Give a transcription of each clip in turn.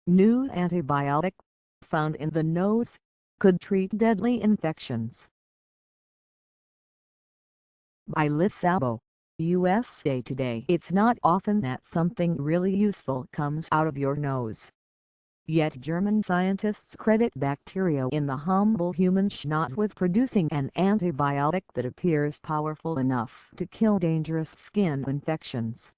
new antibiotic, found in the nose, could treat deadly infections. By Liz Szabo, USA Today. It's not often that something really useful comes out of your nose. Yet German scientists credit bacteria in the humble human schnoz with producing an antibiotic that appears powerful enough to kill dangerous skin infections.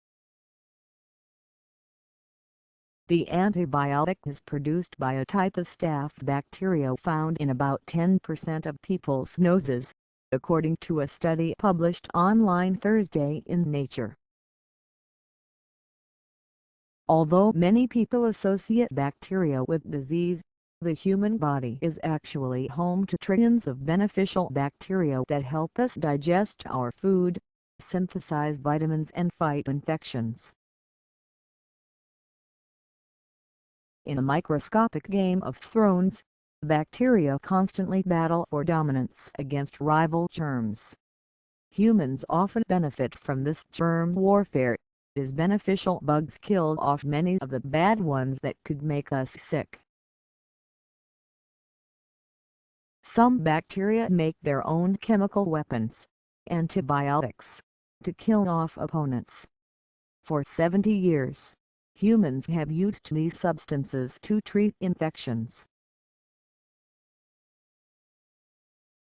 The antibiotic is produced by a type of staph bacteria found in about 10% of people's noses, according to a study published online Thursday in Nature. Although many people associate bacteria with disease, the human body is actually home to trillions of beneficial bacteria that help us digest our food, synthesize vitamins and fight infections. In a microscopic game of thrones, bacteria constantly battle for dominance against rival germs. Humans often benefit from this germ warfare, as beneficial bugs kill off many of the bad ones that could make us sick. Some bacteria make their own chemical weapons, antibiotics, to kill off opponents. For 70 years, humans have used these substances to treat infections.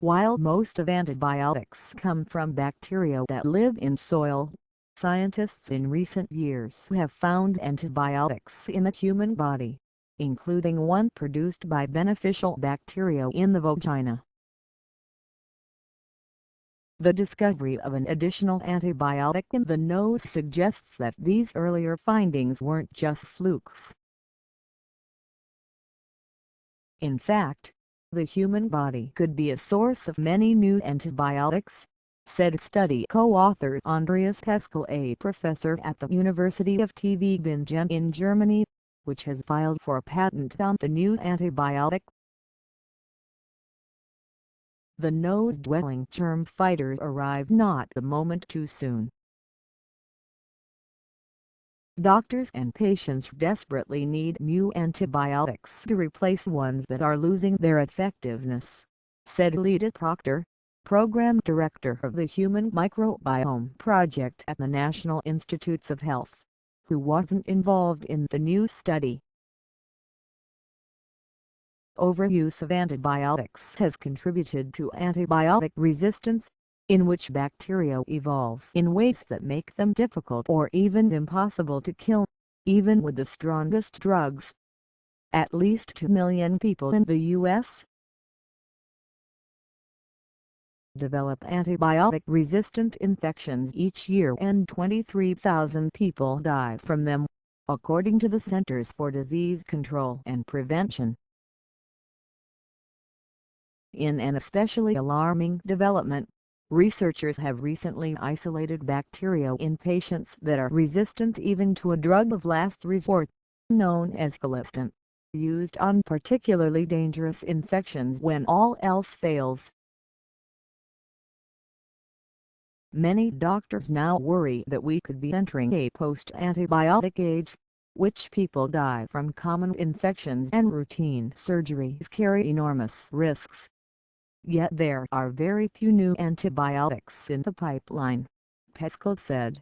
While most of antibiotics come from bacteria that live in soil, scientists in recent years have found antibiotics in the human body, including one produced by beneficial bacteria in the vagina. The discovery of an additional antibiotic in the nose suggests that these earlier findings weren't just flukes. In fact, the human body could be a source of many new antibiotics, said study co-author Andreas Peschel, a professor at the University of Tübingen in Germany, which has filed for a patent on the new antibiotic. The nose-dwelling germ fighters arrived not a moment too soon. Doctors and patients desperately need new antibiotics to replace ones that are losing their effectiveness, said Lita Proctor, Program Director of the Human Microbiome Project at the National Institutes of Health, who wasn't involved in the new study. Overuse of antibiotics has contributed to antibiotic resistance, in which bacteria evolve in ways that make them difficult or even impossible to kill, even with the strongest drugs. At least 2 million people in the U.S. develop antibiotic-resistant infections each year and 23,000 people die from them, according to the Centers for Disease Control and Prevention. In an especially alarming development, researchers have recently isolated bacteria in patients that are resistant even to a drug of last resort, known as colistin, used on particularly dangerous infections when all else fails. Many doctors now worry that we could be entering a post-antibiotic age, which people die from common infections and routine surgeries carry enormous risks. Yet there are very few new antibiotics in the pipeline, Peschel said.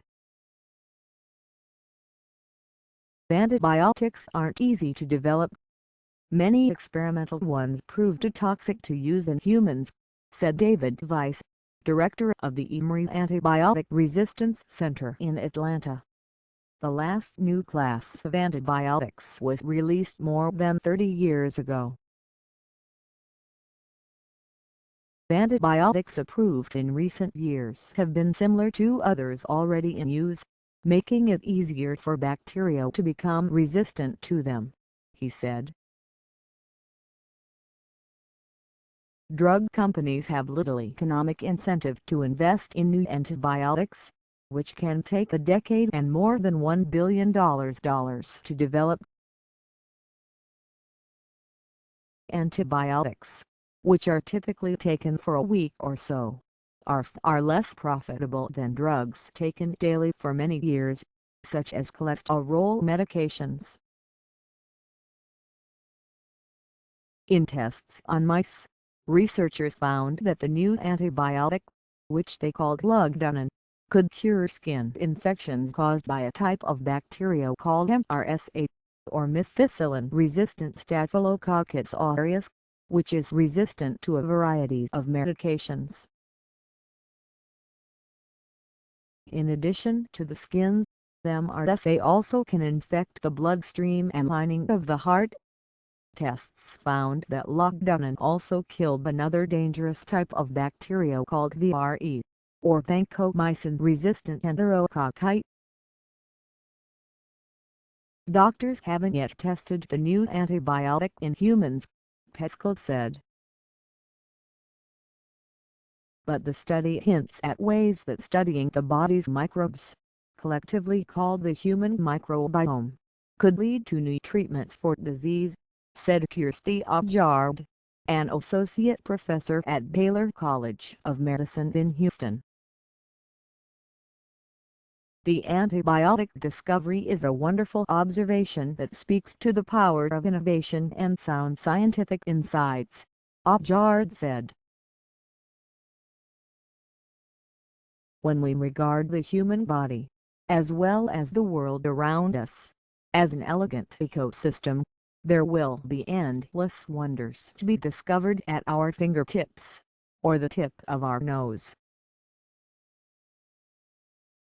Antibiotics aren't easy to develop. Many experimental ones proved too toxic to use in humans, said David Weiss, director of the Emory Antibiotic Resistance Center in Atlanta. The last new class of antibiotics was released more than 30 years ago. Antibiotics approved in recent years have been similar to others already in use, making it easier for bacteria to become resistant to them, he said. Drug companies have little economic incentive to invest in new antibiotics, which can take a decade and more than $1 billion to develop. Antibiotics, which are typically taken for a week or so, are far less profitable than drugs taken daily for many years, such as cholesterol medications. In tests on mice, researchers found that the new antibiotic, which they called lugdunum, could cure skin infections caused by a type of bacteria called MRSA, or methicillin-resistant Staphylococcus aureus, which is resistant to a variety of medications. In addition to the skin, MRSA also can infect the bloodstream and lining of the heart. Tests found that lugdunum also killed another dangerous type of bacteria called VRE, or vancomycin-resistant enterococci. Doctors haven't yet tested the new antibiotic in humans, Peschel said. But the study hints at ways that studying the body's microbes, collectively called the human microbiome, could lead to new treatments for disease, said Kjersti Aagaard, an associate professor at Baylor College of Medicine in Houston. The antibiotic discovery is a wonderful observation that speaks to the power of innovation and sound scientific insights, Aagaard said. When we regard the human body, as well as the world around us, as an elegant ecosystem, there will be endless wonders to be discovered at our fingertips, or the tip of our nose.